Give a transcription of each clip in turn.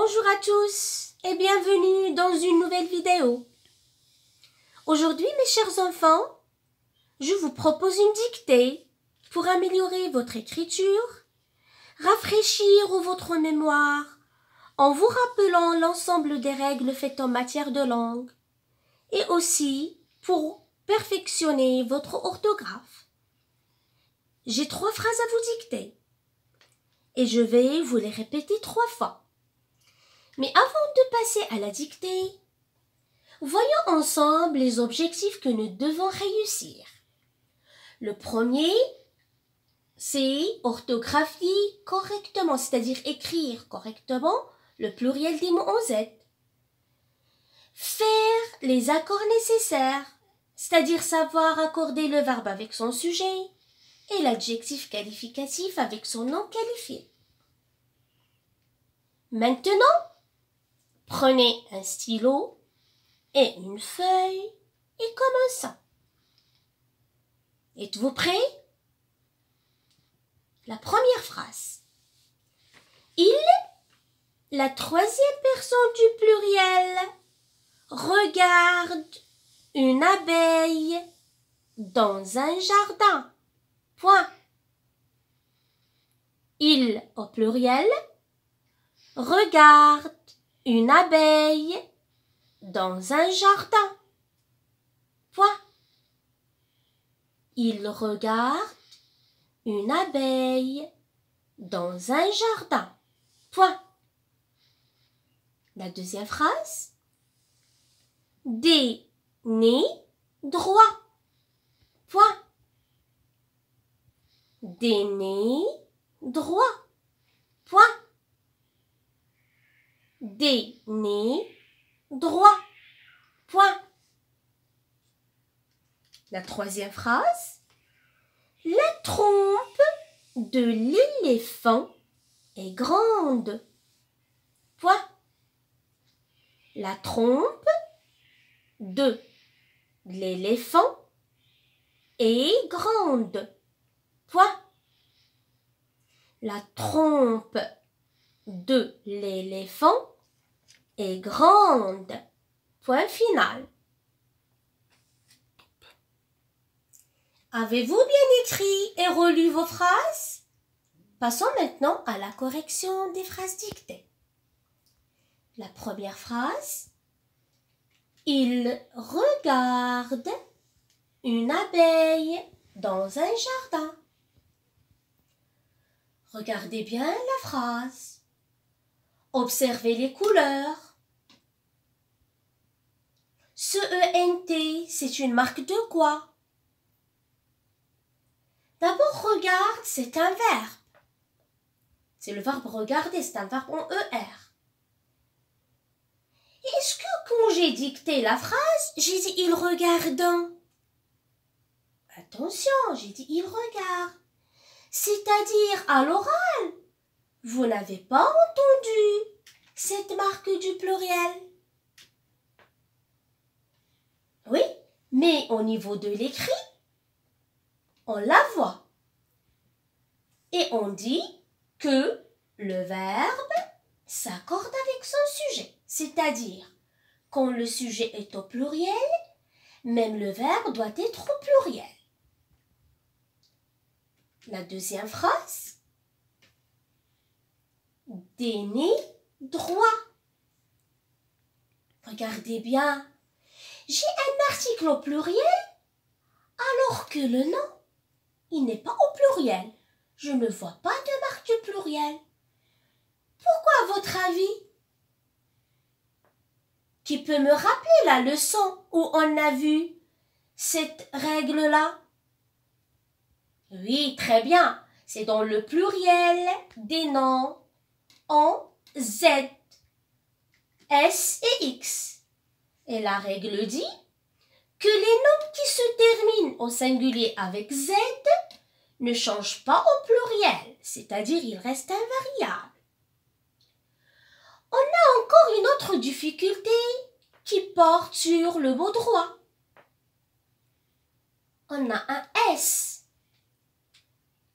Bonjour à tous et bienvenue dans une nouvelle vidéo. Aujourd'hui, mes chers enfants, je vous propose une dictée pour améliorer votre écriture, rafraîchir votre mémoire en vous rappelant l'ensemble des règles faites en matière de langue et aussi pour perfectionner votre orthographe. J'ai 3 phrases à vous dicter et je vais vous les répéter 3 fois. Mais avant de passer à la dictée, voyons ensemble les objectifs que nous devons réussir. Le premier, c'est orthographier correctement, c'est-à-dire écrire correctement le pluriel des mots en Z. Faire les accords nécessaires, c'est-à-dire savoir accorder le verbe avec son sujet et l'adjectif qualificatif avec son nom qualifié. Maintenant, prenez un stylo et une feuille et commençons. Êtes-vous prêts? La première phrase. Il, la 3e personne du pluriel, regarde une abeille dans un jardin. Point. Il, au pluriel, regarde une abeille dans un jardin. Point. Il regarde une abeille dans un jardin. Point. La deuxième phrase. Des nez droits. Point. Des nez droits. Point. Des nez droits. Point. La troisième phrase. La trompe de l'éléphant est grande. Point. La trompe de l'éléphant est grande. Point. La trompe de l'éléphant est grande. Point final. Avez-vous bien écrit et relu vos phrases? Passons maintenant à la correction des phrases dictées. La première phrase. Il regarde une abeille dans un jardin. Regardez bien la phrase. Observez les couleurs. Ce ENT, c'est une marque de quoi? D'abord, regarde, c'est un verbe. C'est le verbe regarder, c'est un verbe en ER. Est-ce que quand j'ai dicté la phrase, j'ai dit il regarde? Attention, j'ai dit il regarde. C'est-à-dire à l'oral, vous n'avez pas entendu cette marque du pluriel. Oui, mais au niveau de l'écrit, on la voit. Et on dit que le verbe s'accorde avec son sujet. C'est-à-dire, quand le sujet est au pluriel, même le verbe doit être au pluriel. La deuxième phrase. Des nez droits. Regardez bien. J'ai un article au pluriel, alors que le nom, il n'est pas au pluriel. Je ne vois pas de marque du pluriel. Pourquoi, à votre avis? Qui peut me rappeler la leçon où on a vu cette règle-là? Oui, très bien. C'est dans le pluriel des noms en Z, S et X. Et la règle dit que les noms qui se terminent au singulier avec Z ne changent pas au pluriel, c'est-à-dire ils restent invariables. On a encore une autre difficulté qui porte sur le mot droit. On a un S.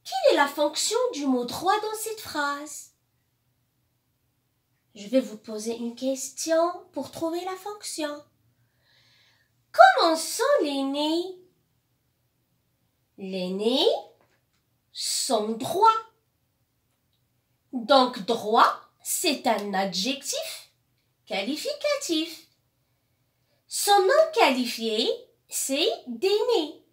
Quelle est la fonction du mot droit dans cette phrase? Je vais vous poser une question pour trouver la fonction. Comment sont les nez? Les nez sont droits. Donc, droit, c'est un adjectif qualificatif. Son nom qualifié, c'est des nez.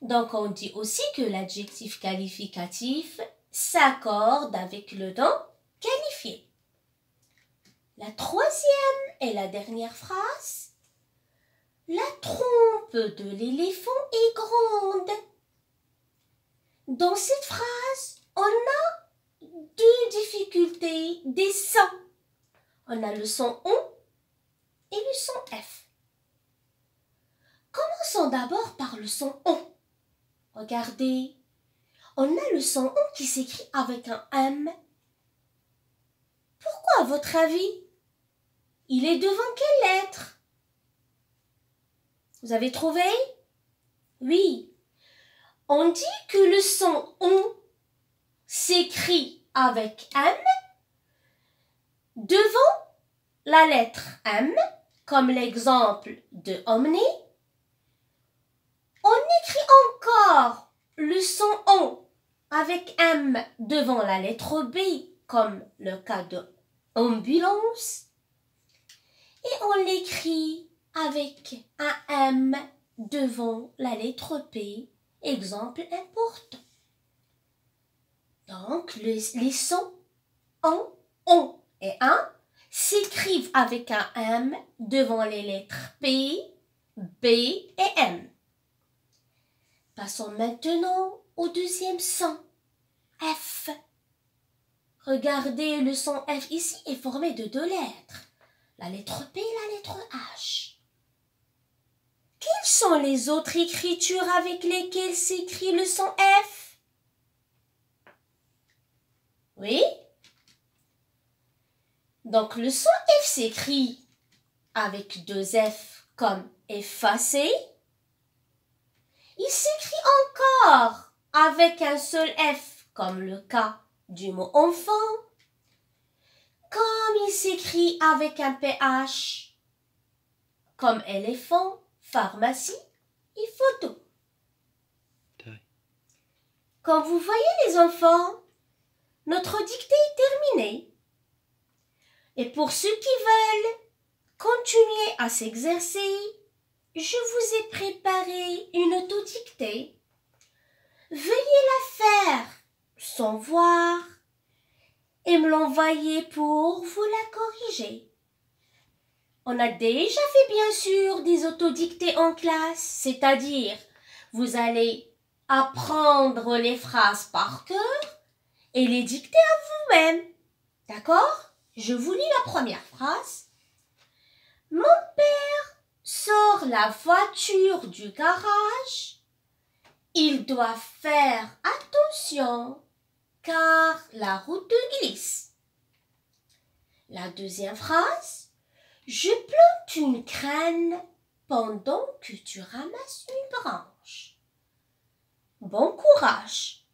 Donc, on dit aussi que l'adjectif qualificatif s'accorde avec le nom qualifié. La troisième et la dernière phrase. La trompe de l'éléphant est grande. Dans cette phrase, on a deux difficultés des sons. On a le son ON et le son F. Commençons d'abord par le son ON. Regardez, on a le son ON qui s'écrit avec un M. Pourquoi, à votre avis? Il est devant quelle lettre? Vous avez trouvé? Oui. On dit que le son ON s'écrit avec M devant la lettre M, comme l'exemple de Omni. On écrit encore le son ON avec M devant la lettre B, comme le cas de ambulance. Et on l'écrit avec un M devant la lettre P, exemple important. Donc, les sons ON, ON et AN s'écrivent avec un M devant les lettres P, B et M. Passons maintenant au deuxième son, F. Regardez, le son F ici est formé de deux lettres, la lettre P et la lettre H. Quelles sont les autres écritures avec lesquelles s'écrit le son F? Oui? Donc le son F s'écrit avec deux F comme effacé. Il s'écrit encore avec un seul F comme le cas du mot enfant. Comme il s'écrit avec un PH comme éléphant, pharmacie et photo. Comme vous voyez les enfants, notre dictée est terminée. Et pour ceux qui veulent continuer à s'exercer, je vous ai préparé une autodictée. Veuillez la faire sans voir et me l'envoyer pour vous la corriger. On a déjà fait bien sûr des autodictées en classe, c'est-à-dire vous allez apprendre les phrases par cœur et les dicter à vous-même. D'accord? Je vous lis la première phrase. Mon père sort la voiture du garage. Il doit faire attention car la route glisse. La deuxième phrase. Je plante une graine pendant que tu ramasses une branche. Bon courage.